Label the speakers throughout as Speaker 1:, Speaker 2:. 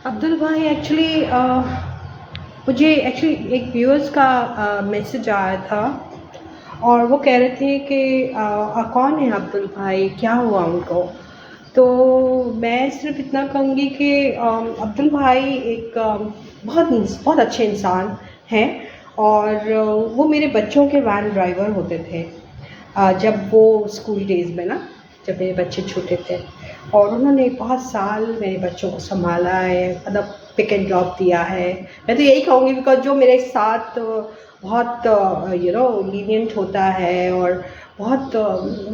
Speaker 1: अब्दुल भाई एक्चुअली मुझे एक्चुअली एक व्यूअर्स का मैसेज आया था और वो कह रहे थे कि कौन है अब्दुल भाई, क्या हुआ उनको। तो मैं सिर्फ इतना कहूँगी कि अब्दुल भाई एक बहुत बहुत अच्छे इंसान हैं और वो मेरे बच्चों के वैन ड्राइवर होते थे जब वो स्कूल डेज़ में ना, जब मेरे बच्चे छोटे थे। और उन्होंने बहुत साल मेरे बच्चों को सँभाला है, मतलब पिक एंड ड्रॉप दिया है। मैं तो यही कहूँगी बिकॉज़ जो मेरे साथ बहुत लीनिएंट होता है और बहुत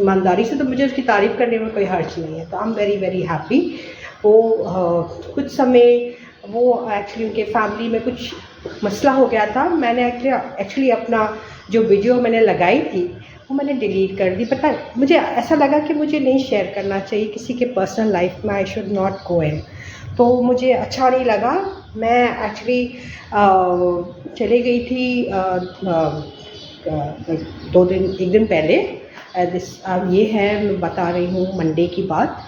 Speaker 1: ईमानदारी से, तो मुझे उसकी तारीफ़ करने में कोई हर्ज नहीं है। तो I am very very happy. वो कुछ समय वो एक्चुअली उनके फैमिली में कुछ मसला हो गया था। मैंने एक्चुअली अपना जो वीडियो मैंने लगाई थी वो मैंने डिलीट कर दी। पता है, मुझे ऐसा लगा कि मुझे नहीं शेयर करना चाहिए किसी के पर्सनल लाइफ में। आई शुड नॉट गो इन। तो मुझे अच्छा नहीं लगा। मैं एक्चुअली चले गई थी 1 दिन पहले। ये है, मैं बता रही हूँ मंडे की बात।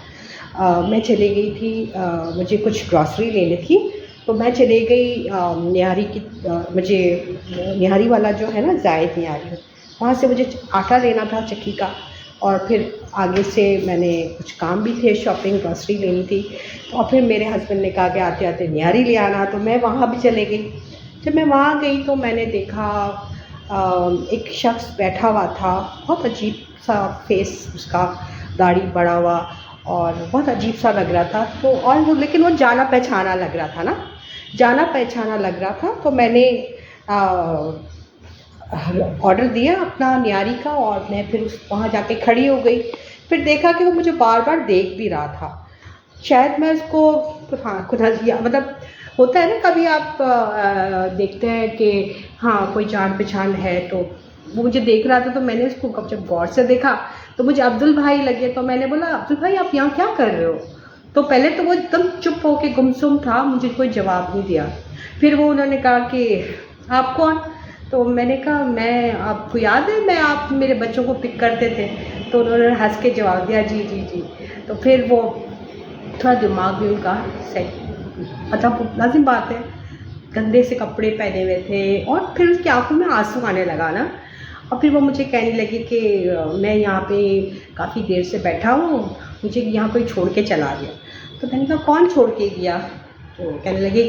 Speaker 1: मैं चली गई थी, मुझे कुछ ग्रॉसरी लेनी थी। तो मैं चली गई निहारी की, मुझे निहारी वाला जो है ना, जायद निहारी, वहाँ से मुझे आटा लेना था चक्की का। और फिर आगे से मैंने कुछ काम भी थे, शॉपिंग ग्रॉसरी लेनी थी। और फिर मेरे हस्बैंड ने कहा कि आते आते निहारी ले आना, तो मैं वहाँ भी चले गई। जब मैं वहाँ गई तो मैंने देखा एक शख्स बैठा हुआ था, बहुत अजीब सा फेस उसका, दाढ़ी बड़ा हुआ और बहुत अजीब सा लग रहा था। तो और वो, लेकिन वो जाना पहचाना लग रहा था ना, जाना पहचाना लग रहा था। तो मैंने ऑर्डर दिया अपना न्यारी का और मैं फिर वहाँ जाके खड़ी हो गई। फिर देखा कि वो मुझे बार बार देख भी रहा था। शायद मैं उसको, हाँ, खुदा मतलब होता है ना, कभी आप देखते हैं कि हाँ कोई जान पहचान है, तो वो मुझे देख रहा था। तो मैंने उसको जब गौर से देखा तो मुझे अब्दुल भाई लगे। तो मैंने बोला, अब्दुल भाई आप यहाँ क्या कर रहे हो? तो पहले तो वो एकदम चुप होके गुमसुम था, मुझे कोई जवाब नहीं दिया। फिर वो उन्होंने कहा कि आप कौन? तो मैंने कहा, मैं, आपको याद है मैं, आप मेरे बच्चों को पिक करते थे? तो उन्होंने हंस के जवाब दिया, जी जी जी। तो फिर वो थोड़ा दिमाग भी उनका सेट, मतलब लाजिम बात है, गंदे से कपड़े पहने हुए थे और फिर उसकी आंखों में आंसू आने लगा ना। और फिर वो मुझे कहने लगी कि मैं यहाँ पे काफ़ी देर से बैठा हूँ, मुझे यहाँ कोई छोड़ के चला गया। तो मैंने कहा, कौन छोड़ के गया? तो कहने लगी,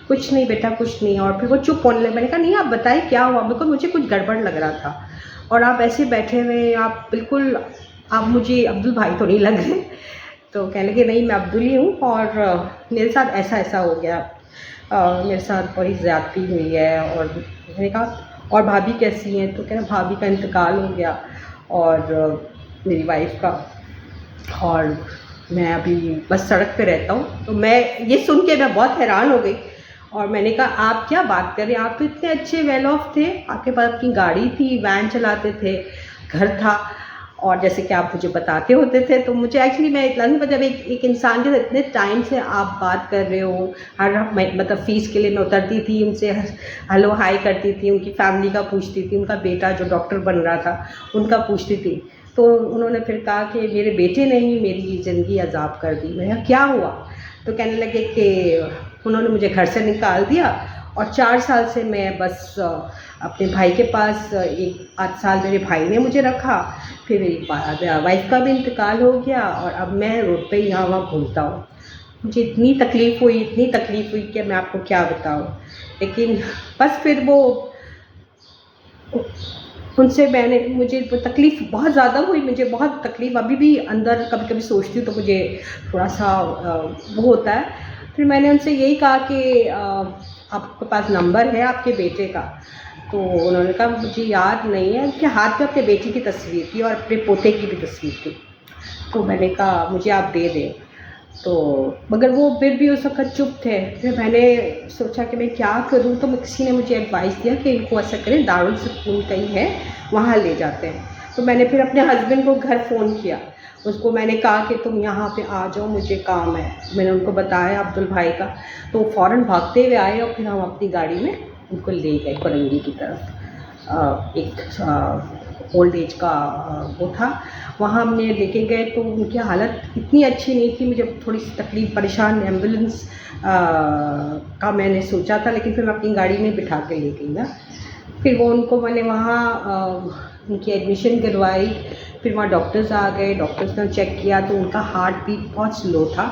Speaker 1: कुछ नहीं बेटा, कुछ नहीं। और फिर वो चुप होने लगे। मैंने कहा, नहीं आप बताइए क्या हुआ, बिल्कुल मुझे कुछ गड़बड़ लग रहा था और आप ऐसे बैठे हुए, आप बिल्कुल, आप मुझे अब्दुल भाई तो नहीं लग रहे। तो कहने लगे, नहीं मैं अब्दुल ही हूँ और मेरे साथ ऐसा ऐसा हो गया, मेरे साथ बड़ी ज़्यादती हुई है। और मैंने कहा, और भाभी कैसी हैं? तो कह रहे, भाभी का इंतकाल हो गया और मेरी वाइफ का, और मैं अभी बस सड़क पे रहता हूँ। तो मैं ये सुन के मैं बहुत हैरान हो गई। और मैंने कहा, आप क्या बात कर रहे हैं, आप तो इतने अच्छे वेल ऑफ थे, आपके पास अपनी गाड़ी थी, वैन चलाते थे, घर था, और जैसे कि आप मुझे बताते होते थे। तो मुझे एक्चुअली, मैं इतना नहीं पता, जब एक इंसान के साथ इतने टाइम से आप बात कर रहे हो, हर मतलब फ़ीस के लिए मैं उतरती थी, उनसे हेलो हाय करती थी, उनकी फैमिली का पूछती थी, उनका बेटा जो डॉक्टर बन रहा था उनका पूछती थी। तो उन्होंने फिर कहा कि मेरे बेटे ने ही मेरी ज़िंदगी अजाब कर दी। मैंने कहा, क्या हुआ? तो कहने लगे कि उन्होंने मुझे घर से निकाल दिया और 4 साल से मैं बस अपने भाई के पास, 1 आध साल मेरे भाई ने मुझे रखा, फिर मेरी वाइफ का भी इंतकाल हो गया और अब मैं रोड पे यहाँ वहाँ घूमता हूँ। मुझे इतनी तकलीफ़ हुई कि मैं आपको क्या बताऊँ। लेकिन बस फिर वो, उनसे मुझे वो तकलीफ़ बहुत ज़्यादा हुई, मुझे बहुत तकलीफ़ अभी भी अंदर कभी कभी सोचती हूँ तो मुझे थोड़ा सा वो होता है। फिर मैंने उनसे यही कहा कि आपके पास नंबर है आपके बेटे का? तो उन्होंने कहा, मुझे याद नहीं है। उनके हाथ में अपने बेटी की तस्वीर थी और अपने पोते की भी तस्वीर थी। तो मैंने कहा, मुझे आप दे दें। तो मगर वो फिर भी उस वक़्त चुप थे। फिर मैंने सोचा कि मैं क्या करूँ, तो किसी ने मुझे एडवाइस दिया कि इनको ऐसा करें, दारुल सुकून कहीं है, वहाँ ले जाते हैं। तो मैंने फिर अपने हस्बैंड को घर फ़ोन किया, उसको मैंने कहा कि तुम यहाँ पे आ जाओ, मुझे काम है। मैंने उनको बताया अब्दुल भाई का, तो वो फ़ौरन भागते हुए आए और फिर हम अपनी गाड़ी में उनको ले गए कोरंगी की तरफ। एक ओल्ड एज का वो था, वहाँ हमने लेके गए तो उनकी हालत इतनी अच्छी नहीं थी। मुझे थोड़ी सी तकलीफ़ परेशान एम्बुलेंस का मैंने सोचा था, लेकिन फिर मैं अपनी गाड़ी में बिठा के ले गई ना। फिर वो उनको मैंने वहाँ उनकी एडमिशन करवाई। फिर वहाँ डॉक्टर्स आ गए, डॉक्टर्स ने चेक किया तो उनका हार्ट बीट बहुत स्लो था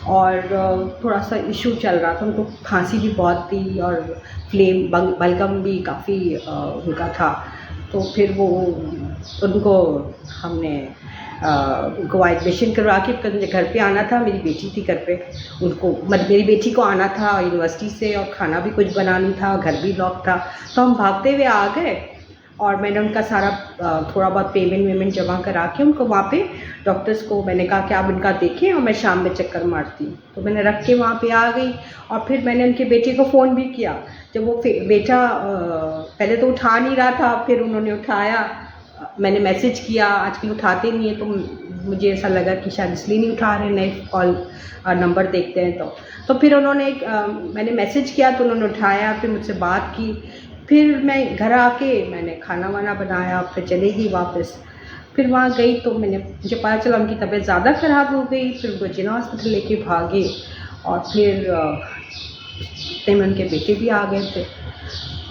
Speaker 1: और थोड़ा सा इशू चल रहा था। उनको खांसी भी बहुत थी और बलगम भी काफ़ी उनका था। तो फिर वो उनको हमने उनको एडमिशन करवा के, फिर मुझे घर पे आना था, मेरी बेटी थी घर पे, उनको मतलब मेरी बेटी को आना था यूनिवर्सिटी से और खाना भी कुछ बनानी था, घर भी लॉक था। तो हम भागते हुए आ गए और मैंने उनका सारा थोड़ा बहुत पेमेंट जमा करा के उनको वहाँ पे डॉक्टर्स को मैंने कहा कि आप इनका देखें और मैं शाम में चक्कर मारती हूँ। तो मैंने रख के वहाँ पे आ गई और फिर मैंने उनके बेटे को फ़ोन भी किया। जब वो बेटा पहले तो उठा नहीं रहा था, फिर उन्होंने उठाया, मैंने मैसेज किया, आजकल उठाते नहीं है तो मुझे ऐसा लगा कि शायद इसलिए नहीं उठा रहे, नए कॉल नंबर देखते हैं तो फिर उन्होंने मैंने मैसेज किया तो उन्होंने उठाया, फिर मुझसे बात की। फिर मैं घर आके मैंने खाना वाना बनाया, फिर चली गई वापस। फिर वहाँ गई तो मुझे पता चला उनकी तबीयत ज़्यादा ख़राब हो गई। फिर उनको जिना हॉस्पिटल लेके भागे और फिर इतने में उनके बेटे भी आ गए थे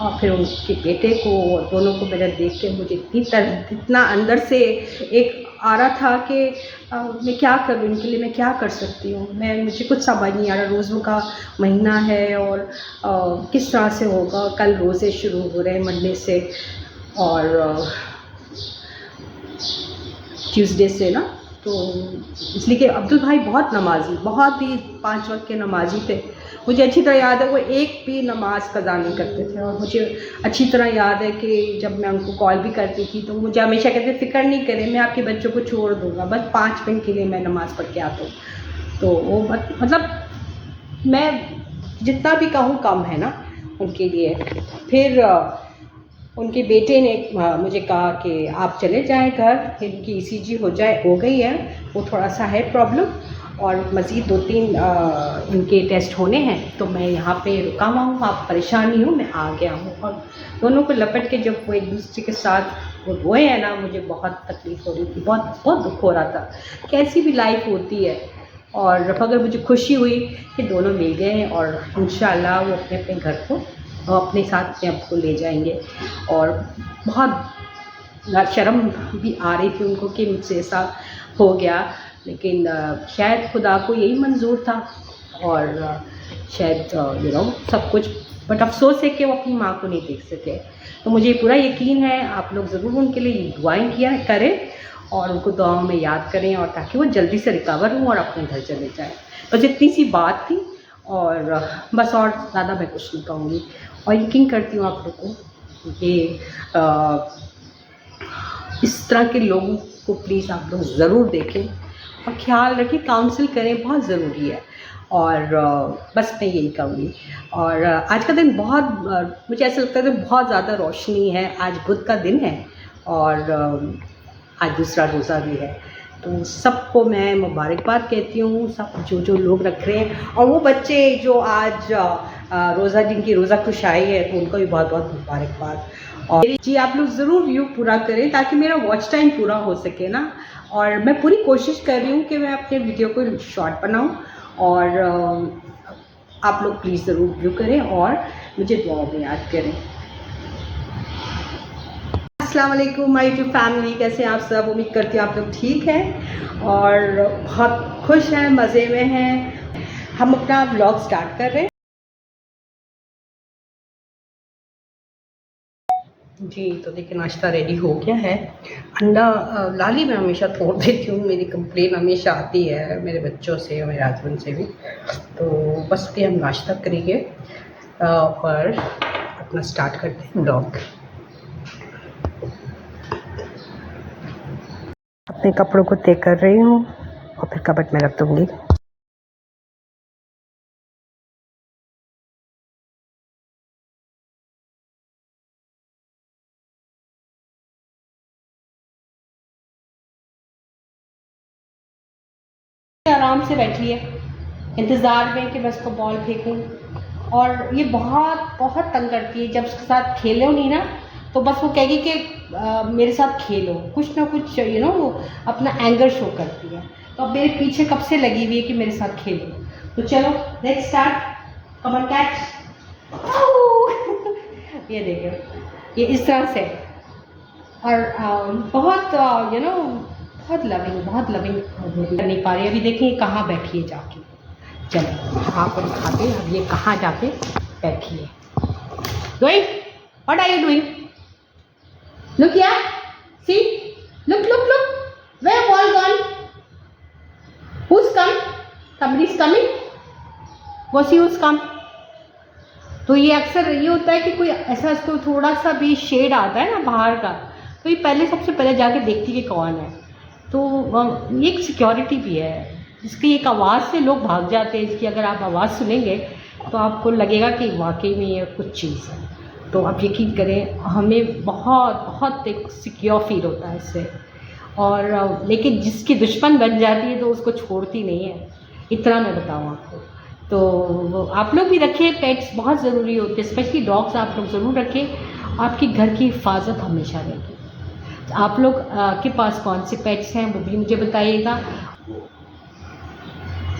Speaker 1: और फिर उनके बेटे को और दोनों को मैंने देख के मुझे इतना अंदर से एक आ रहा था कि मैं क्या करूँ, इनके लिए मैं क्या कर सकती हूँ। मुझे कुछ समझ नहीं आ रहा, रोज़ों का महीना है और किस तरह से होगा। कल रोज़े शुरू हो रहे हैं मंडे से और ट्यूसडे से ना, तो इसलिए कि अब्दुल भाई बहुत नमाज़ी, बहुत ही 5 वक्त के नमाज़ी थे। मुझे अच्छी तरह याद है वो एक भी नमाज कज़ा नहीं करते थे और मुझे अच्छी तरह याद है कि जब मैं उनको कॉल भी करती थी तो मुझे हमेशा कहते फ़िक्र नहीं करें, मैं आपके बच्चों को छोड़ दूँगा, बस 5 मिनट के लिए मैं नमाज़ पढ़ के आता हूँ। तो वो मतलब मैं जितना भी कहूँ कम है ना उनके लिए। फिर उनके बेटे ने मुझे कहा कि आप चले जाएँ घर, इनकी ईसीजी हो गई है, वो थोड़ा सा है प्रॉब्लम और मज़ीद 2-3 इनके टेस्ट होने हैं, तो मैं यहाँ पे रुका हुआ हूँ, आप परेशान नहीं हो, मैं आ गया हूँ। और दोनों को लपट के जब वो एक दूसरे के साथ वो रोए हैं ना, मुझे बहुत तकलीफ़ हो रही थी, बहुत बहुत दुख हो रहा था। कैसी भी लाइफ होती है और मगर मुझे खुशी हुई कि दोनों मिल गए हैं और इंशाअल्लाह वो अपने अपने घर को अपने साथ अपने आप को ले जाएंगे। और बहुत शर्म भी आ रही थी उनको कि मुझसे ऐसा हो गया, लेकिन शायद खुदा को यही मंजूर था और शायद सब कुछ। बट अफसोस है कि वो अपनी माँ को नहीं देख सके। तो मुझे पूरा यकीन है आप लोग ज़रूर उनके लिए दुआएं किया करें और उनको दुआओं में याद करें और ताकि वो जल्दी से रिकवर हों और अपने घर चले जाएं। बस इतनी सी बात थी और बस, और ज़्यादा मैं कुछ नहीं कहूँगी। और यकीन करती हूँ आप लोगों को कि इस तरह के लोगों को प्लीज़ आप लोग ज़रूर देखें और ख्याल रखें, काउंसिल करें, बहुत ज़रूरी है। और बस मैं यही कहूँगी। और आज का दिन बहुत मुझे ऐसा लगता है कि बहुत ज़्यादा रोशनी है। आज बुध का दिन है और आज दूसरा रोज़ा भी है, तो सबको मैं मुबारकबाद कहती हूँ, सब जो लोग रख रहे हैं और वो बच्चे जो आज रोज़ा जिनकी रोज़ा खुशाई है तो उनको भी बहुत बहुत मुबारकबाद। और जी आप लोग ज़रूर व्यू पूरा करें ताकि मेरा वॉच टाइम पूरा हो सके ना। और मैं पूरी कोशिश कर रही हूँ कि मैं अपने वीडियो को शॉर्ट बनाऊँ और आप लोग प्लीज़ ज़रूर व्यू करें और मुझे दुआ में याद करें। अस्सलाम वालेकुम माय यूट्यूब फैमिली, कैसे हैं आप सब? उम्मीद करती हूँ आप लोग ठीक हैं और बहुत खुश हैं, मज़े में हैं। हम अपना व्लॉग स्टार्ट कर रहे हैं। जी तो देखिए नाश्ता रेडी हो गया है। अंडा लाली मैं हमेशा तोड़ देती हूँ, मेरी कंप्लेन हमेशा आती है मेरे बच्चों से और मेरे हस्बैंड से भी। तो बस भी हम नाश्ता करेंगे और अपना स्टार्ट करते हैं व्लॉग। अपने कपड़ों को तय कर रही हूँ और फिर कबर्ड में रख दूँगी। आराम से बैठी है इंतज़ार में कि मैं उसको बॉल फेंकूं और ये बहुत बहुत तंग करती है। जब उसके साथ खेलो नहीं ना तो बस वो कहेगी कि मेरे साथ खेलो, कुछ ना कुछ वो अपना एंगर शो करती है। तो अब मेरे पीछे कब से लगी हुई है कि मेरे साथ खेलो। तो चलो let's start, come on cat. ये देखो, ये इस तरह से, और बहुत बहुत लविंग कर नहीं पा रही। अभी देखिए कहाँ बैठी है जाके, चलो आपको दिखाते हैं अब ये कहाँ जाके बैठी है। Doing, what are you doing? Look here, see, look, where ball gone? Who's come? Somebody's coming? वो सी who's come? तो ये अक्सर ये होता है कि कोई ऐसा इसको थोड़ा सा भी शेड आता है ना बाहर का, तो ये पहले सबसे पहले जाके देखती है कौन है। तो ये एक सिक्योरिटी भी है, इसकी एक आवाज़ से लोग भाग जाते हैं। इसकी अगर आप आवाज़ सुनेंगे तो आपको लगेगा कि वाकई में ये कुछ चीज़ है। तो आप यकीन करें, हमें बहुत एक सिक्योर फील होता है इससे। और लेकिन जिसकी दुश्मन बन जाती है तो उसको छोड़ती नहीं है, इतना मैं बताऊँ आपको। तो आप लोग भी रखें, पेट्स बहुत ज़रूरी होते हैं, स्पेशली डॉग्स आप लोग ज़रूर रखें, आपकी घर की हिफाजत हमेशा रहेगी। तो आप लोग के पास कौन से पेट्स हैं वो भी मुझे बताइएगा।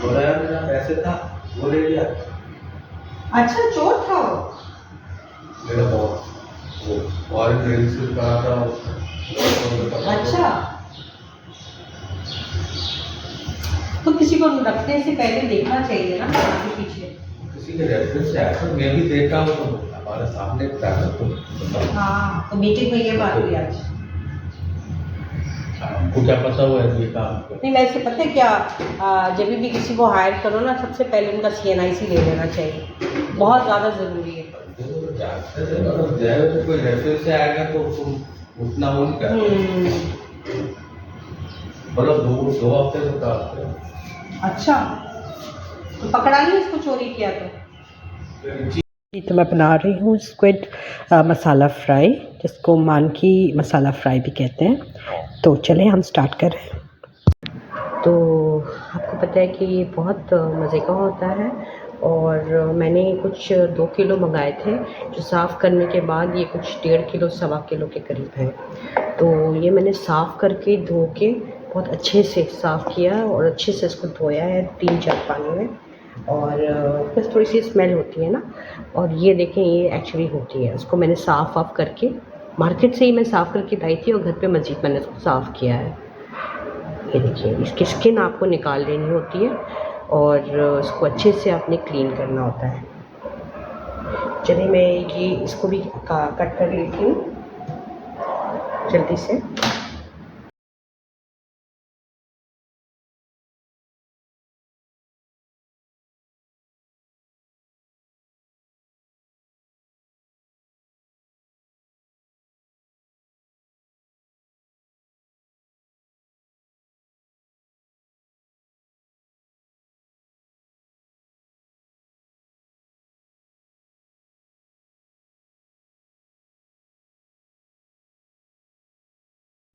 Speaker 2: मेरा पैसे था वो ले लिया।
Speaker 1: अच्छा, चोर था वो?
Speaker 2: मेरा बहुत और ड्रिंक्स करा था।
Speaker 1: अच्छा, तो किसी को रखने से पहले देखना चाहिए ना आगे पीछे।
Speaker 2: किसी के रेफरेंस से आया, मैं भी देखा हूँ तो हमारे सामने था ना। तो
Speaker 1: हाँ, तो मीटिंग में ये बात हुई आज।
Speaker 2: आपको क्या पता हुआ है ये काम?
Speaker 1: नहीं, वैसे पता है क्या, जब भी किसी को हायर करो ना, सबसे पहले उनका CNIC ले लेना चाहिए, बहुत ज़्यादा ज़रूरी है।
Speaker 2: तो कोई रेफरेंस से आएगा तो तुम उतना वो नहीं कर, मतलब 2 हफ्ते से था।
Speaker 1: अच्छा, तो पकड़ा नहीं इसको चोरी किया तो? तो मैं बना रही हूँ स्क्विड मसाला फ्राई, जिसको मानकी मसाला फ्राई भी कहते हैं। तो चलें हम स्टार्ट करें। तो आपको पता है कि ये बहुत मज़े का होता है, और मैंने कुछ 2 किलो मंगाए थे, जो साफ़ करने के बाद ये कुछ 1.5 किलो 1.25 किलो के करीब हैं। तो ये मैंने साफ़ करके धो के बहुत अच्छे से साफ़ किया और अच्छे से इसको धोया है 3-4 पानी में। और बस थोड़ी सी स्मेल होती है ना, और ये देखें ये एक्चुअली होती है। इसको मैंने साफ़ करके मार्केट से ही मैं साफ़ करके लाई थी, और घर पे मज़ीद मैंने इसको साफ़ किया है। ये देखिए, इसकी स्किन आपको निकाल लेनी होती है और इसको अच्छे से आपने क्लीन करना होता है। चलिए मैं ये इसको भी कट कर लेती हूँ जल्दी से।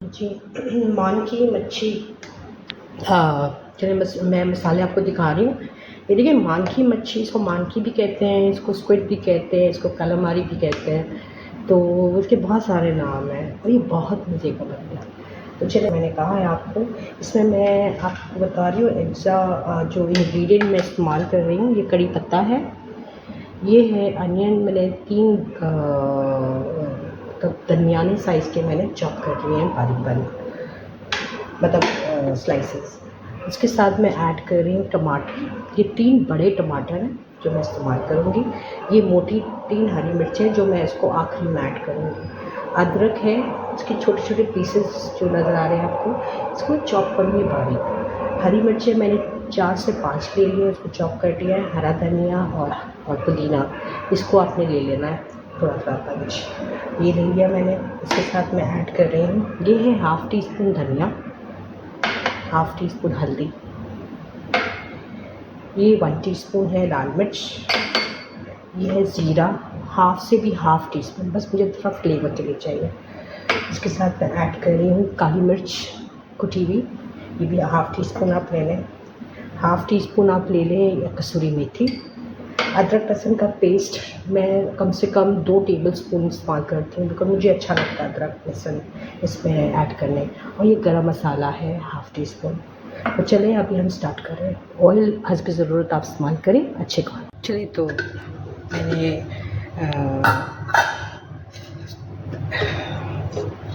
Speaker 1: जी, मानकी मच्छी, हाँ चलिए बस मैं मसाले आपको दिखा रही हूँ। ये देखिए, मानकी मच्छी, इसको मानकी भी कहते हैं, इसको स्क्विड भी कहते हैं, इसको कैलामारी भी कहते हैं। तो उसके बहुत सारे नाम हैं, और ये बहुत मज़े का बनता है। तो चलिए, मैंने कहा है आपको, इसमें मैं आपको बता रही हूँ एग्ज़ा जो इंग्रेडिएंट मैं इस्तेमाल कर रही हूँ। ये कड़ी पत्ता है, ये है अनियन, मैंने 3 दरमियाने साइज़ के मैंने चॉप कर लिए हैं बारीक, मतलब स्लाइसेस। उसके साथ मैं ऐड कर रही हूँ टमाटर। ये 3 बड़े टमाटर हैं जो मैं इस्तेमाल करूँगी। ये मोटी 3 हरी मिर्चें जो मैं इसको आखिरी में ऐड करूँगी। अदरक है, इसके छोटे छोटे पीसेस जो नज़र आ रहे हैं आपको, इसको चॉप करूँगी बारीक। हरी मिर्चें मैंने 4 से 5 ले ली है, इसको चॉप कर दिया है। हरा धनिया और पुदीना, इसको आपने ले लेना है थोड़ा सा पंच, ये ले लिया मैंने। इसके साथ मैं ऐड कर रही हूँ, ये है 1/2 टीस्पून धनिया, 1/2 टीस्पून हल्दी, ये 1 टीस्पून है लाल मिर्च, ये है ज़ीरा, हाफ से भी 1/2 टीस्पून, बस मुझे थोड़ा फ्लेवर के लिए चाहिए। इसके साथ मैं ऐड कर रही हूँ काली मिर्च कुटी हुई, ये भी 1/2 टीस्पून आप ले लें। 1/2 टीस्पून आप ले लें कसूरी मेथी, अदरक लहसुन का पेस्ट मैं कम से कम 2 टेबलस्पून इस्तेमाल करती हूँ, बिकॉज़ मुझे अच्छा लगता है अदरक लहसुन इसमें ऐड करने। और ये गरम मसाला है हाफ़ टी स्पून। तो चलिए अभी हम स्टार्ट कर रहे हैं। ऑयल हस्ब ज़रूरत आप इस्तेमाल करें अच्छे का। चलिए तो मैंने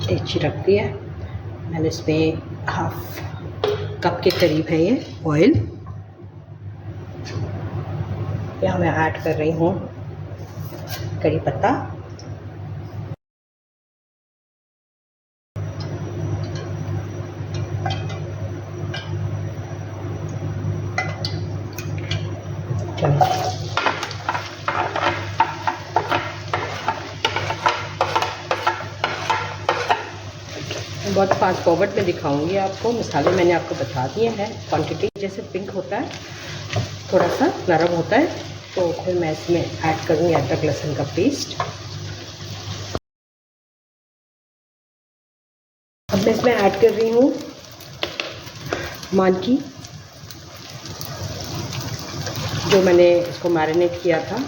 Speaker 1: डेगची रख दिया। मैंने इसमें हाफ़ कप के करीब है ये ऑयल। यहाँ मैं ऐड कर रही हूँ कड़ी पत्ता, बहुत फास्ट फॉरवर्ड में दिखाऊंगी आपको। मसाले मैंने आपको बता दिए हैं क्वांटिटी। जैसे पिंक होता है, थोड़ा सा नरम होता है, तो फिर मैं इसमें ऐड करूँगी अदरक लहसुन का पेस्ट। अब मैं इसमें ऐड कर रही हूँ मानकी, जो मैंने इसको मैरिनेट किया था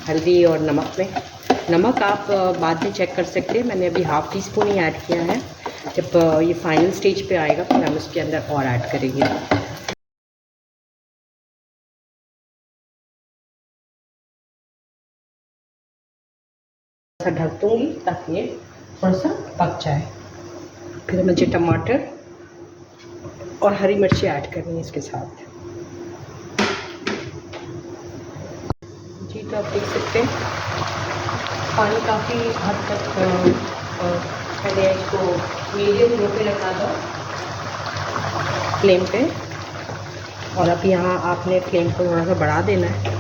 Speaker 1: हल्दी और नमक में। नमक आप बाद में चेक कर सकते हैं, मैंने अभी हाफ़ टी स्पून ही ऐड किया है। जब ये फाइनल स्टेज पे आएगा तो हम इसके अंदर और ऐड करेंगे। ऐसा ढक दूँगी ताकि ये थोड़ा सा पक जाए। फिर मुझे टमाटर और हरी मिर्ची ऐड करनी है इसके साथ। जी तो आप देख सकते हैं पानी काफ़ी हद तक पहले इसको मीडियम लो पे रखा था फ्लेम पे, और अब यहाँ आपने फ्लेम को थोड़ा सा बढ़ा देना है।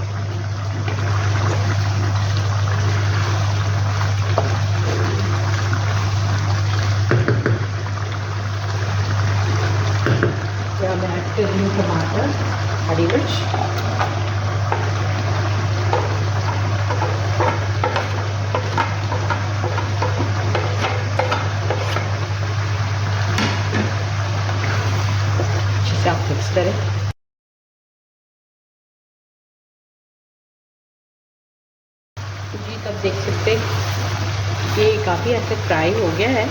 Speaker 1: यहाँ मैं ऐड कर रही हूँ टमाटर, हरी मिर्च, अच्छे से आप मिक्स करें। जी तब देख सकते हैं ये काफ़ी हद तक फ्राई हो गया है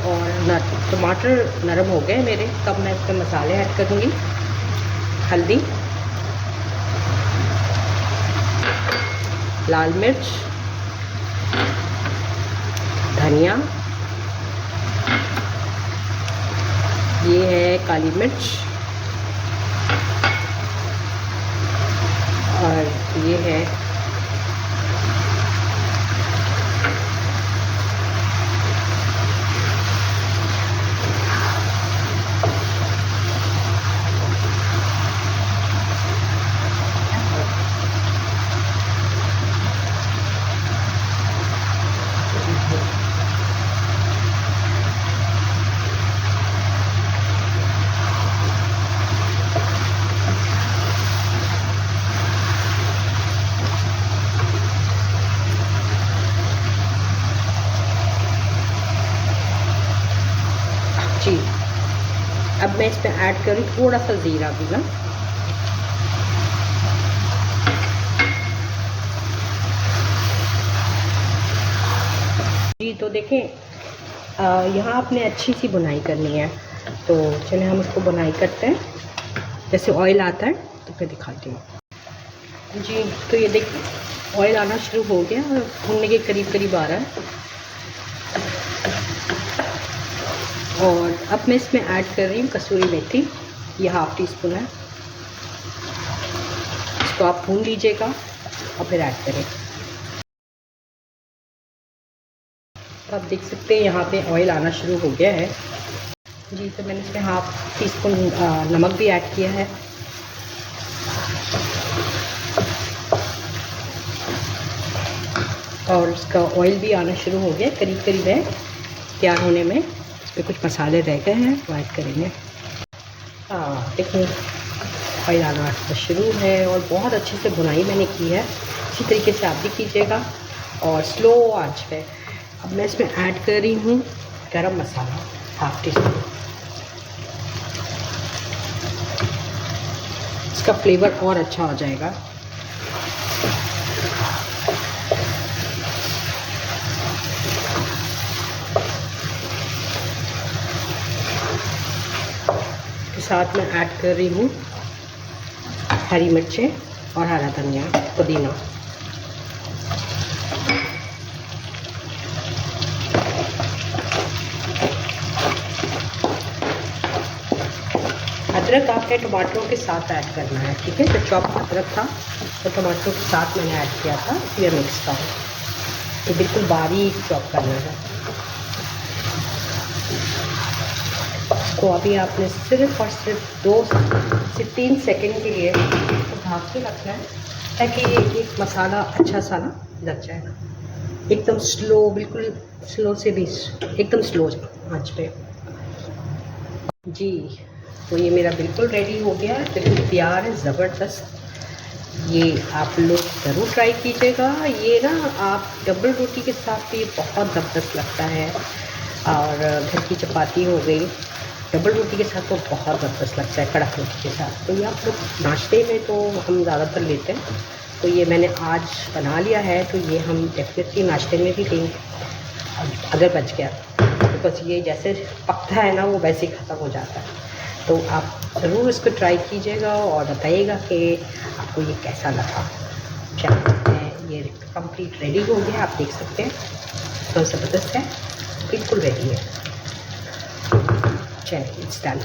Speaker 1: और टमाटर नरम हो गए मेरे। तब मैं इसमें मसाले ऐड करूँगी। हल्दी, लाल मिर्च, धनिया, ये है काली मिर्च, और ये है जी। अब मैं इसमें ऐड करूँ थोड़ा सा ज़ीरा भी ना। जी तो देखें यहाँ आपने अच्छी सी बुनाई करनी है, तो चलिए हम इसको बुनाई करते हैं। जैसे ऑयल आता है तो फिर दिखाती हूँ। जी तो ये देखिए ऑयल आना शुरू हो गया और भुनने के करीब करीब आ रहा है। और अब मैं इसमें ऐड कर रही हूँ कसूरी मेथी, ये हाफ़ टी स्पून है। इसको आप भून लीजिएगा और फिर ऐड करें। आप देख सकते हैं यहाँ पे ऑयल आना शुरू हो गया है। जी तो मैंने इसमें हाफ़ टी स्पून नमक भी ऐड किया है। और इसका ऑयल भी आना शुरू हो गया, करीब करीब है तैयार होने में। इसमें कुछ मसाले रह गए हैं वो ऐड करेंगे। देखिए ऑयल आना शुरू है और बहुत अच्छे से बुनाई मैंने की है। इसी तरीके से आप भी कीजिएगा और स्लो आंच पे। अब मैं इसमें ऐड कर रही हूँ गरम मसाला हाफ़ टी स्पून। इसका फ्लेवर और अच्छा हो जाएगा। साथ मैं ऐड कर रही हूँ हरी मिर्चें और हरा धनिया, पुदीना। अदरक आपने टमाटरों के साथ ऐड करना है, ठीक है। तो चॉप अदरक था तो टमाटरों के साथ मैंने ऐड किया था, इसलिए मिक्स था। ये बिल्कुल बारीक चॉप करना है। तो अभी आपने सिर्फ और सिर्फ 2 से 3 सेकंड के लिए ढक के रखना है, ताकि ये मसाला अच्छा सा ना लग जाएगा। एकदम स्लो, बिल्कुल स्लो से भी एकदम स्लो आंच पे जी। तो ये मेरा बिल्कुल रेडी हो गया है, बिल्कुल तैयार है, ज़बरदस्त। ये आप लोग ज़रूर ट्राई कीजिएगा। ये ना आप डबल रोटी के साथ भी बहुत ज़बरदस्त लगता है, और घर की चपाती हो गई, डबल रोटी के साथ तो बहुत ज़बरदस्त लगता है, कड़क रोटी के साथ। तो ये आप लोग नाश्ते में तो हम ज़्यादातर लेते हैं, तो ये मैंने आज बना लिया है, तो ये हम डेफिनेटली नाश्ते में भी लेंगे अगर बच गया, बिकॉज ये जैसे पकता है ना वो वैसे ही ख़त्म हो जाता है। तो आप ज़रूर इसको ट्राई कीजिएगा और बताइएगा कि आपको ये कैसा लगा। चलिए, ये कंप्लीट रेडी हो गया, आप देख सकते हैं तो ज़बरदस्त है, बिल्कुल रेडी है। चलिए, इट्स डन।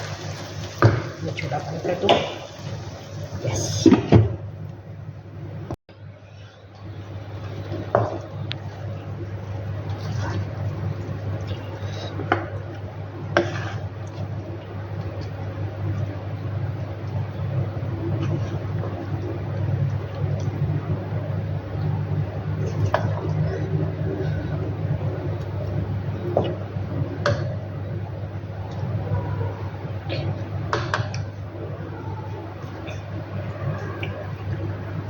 Speaker 1: मैं छोटा बंद कर दूँ। यस,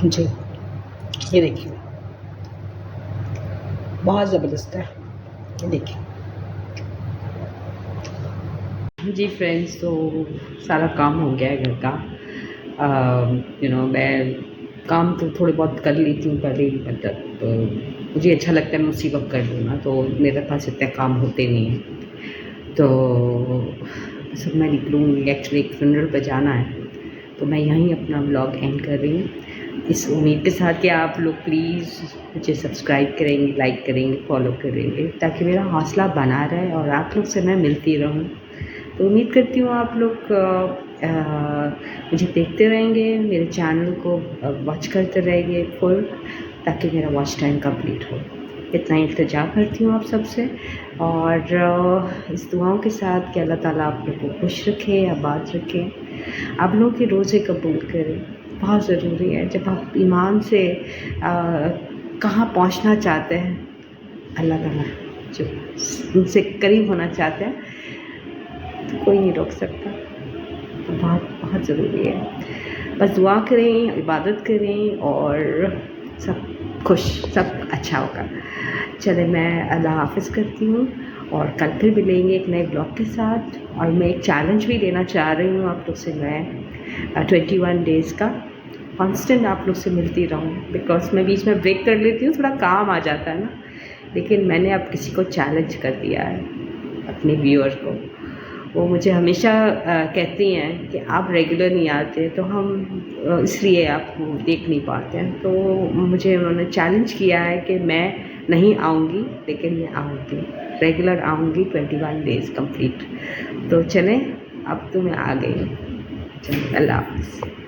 Speaker 1: जी, ये देखिए बहुत ज़बरदस्त है, ये देखिए
Speaker 3: जी फ्रेंड्स। तो सारा काम हो गया है घर का। मैं काम तो थोड़े बहुत कर लेती हूँ पहले ही, मतलब मुझे अच्छा लगता है मैं उसी वक्त कर लूँ ना, तो मेरे पास इतने काम होते नहीं हैं। तो सब मैं निकलूँगी, एक्चुअली एक फ्यूनरल पर जाना है, तो मैं यहीं अपना व्लॉग एंड कर रही हूँ, इस उम्मीद के साथ कि आप लोग प्लीज़ मुझे सब्सक्राइब करेंगे, लाइक करेंगे, फॉलो करेंगे, ताकि मेरा हौसला बना रहे और आप लोग से मैं मिलती रहूँ। तो उम्मीद करती हूँ आप लोग मुझे देखते रहेंगे, मेरे चैनल को वॉच करते रहेंगे फुल, ताकि मेरा वॉच टाइम कंप्लीट हो। इतना ही इल्तिजा करती हूँ आप सबसे, और इस दुआओं के साथ कि अल्लाह ताला आप लोग को खुश रखे, आबाद रखें, आप लोगों के रोज़े कबूल करें। बहुत ज़रूरी है, जब आप ईमान से कहाँ पहुँचना चाहते हैं, अल्लाह ताला जो उनसे करीब होना चाहते हैं, तो कोई नहीं रोक सकता। तो बहुत बहुत ज़रूरी है, बस दुआ करें, इबादत करें, और सब खुश, सब अच्छा होगा। चले, मैं अल्लाह हाफ़िज़ करती हूँ, और कल फिर मिलेंगे एक नए ब्लॉग के साथ। और मैं एक चैलेंज भी लेना चाह रही हूँ आप लोग से, मैं 21 डेज़ का कांस्टेंट आप लोग से मिलती रहूँ, बिकॉज मैं बीच में ब्रेक कर लेती हूँ, थोड़ा काम आ जाता है ना, लेकिन मैंने अब किसी को चैलेंज कर दिया है, अपने व्यूअर को। वो मुझे हमेशा कहती हैं कि आप रेगुलर नहीं आते, तो हम इसलिए आपको देख नहीं पाते हैं। तो मुझे उन्होंने चैलेंज किया है कि मैं नहीं आऊँगी, लेकिन मैं आऊँगी, रेगुलर आऊँगी 21 डेज़ कंप्लीट। तो चलें, अब तो मैं आ गई। चलिए, अल्लाह हाफ़िज़।